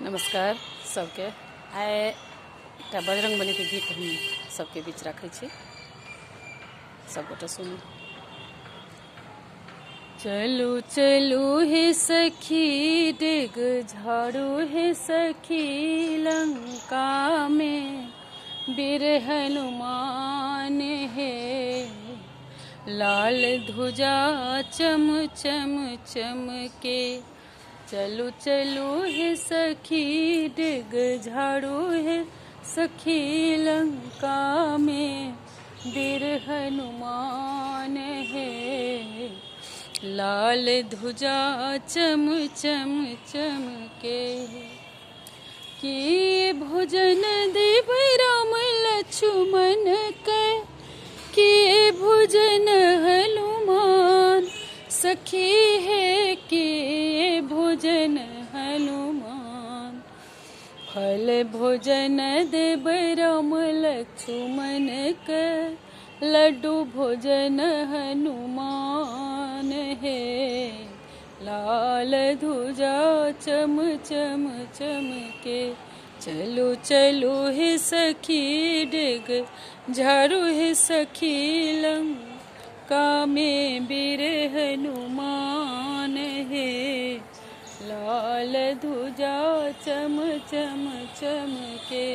नमस्कार सबके। आइ एकटा बजरंगबलीके गीत हम सबके बीच राखै छी, सबगोटे सुनू। चलू चलू हे सखी डेग झाड़ू हे सखी लंका में वीर हनुमान हे, लाल ध्वजा चम चम चमके। चलू चलू हे सखी डेग झाड़ू हे सखी लंका में वीर हनुमान हे, लाल ध्वजा चम चम चमके। कि भोजन देव राम लक्ष्मण के, कि भोजन हनुमान सखी है, कि भोजन हनुमान। फल भोजन देव राम लक्ष्मण के, लड्डू भोजन हनुमान है, लाल ध्वजा चम चम चमके। चलो चलो हे सखी डेग झाड़ू हे सखी लंका में वीर हनुमान है, लाल ध्वजा चम चम चमके।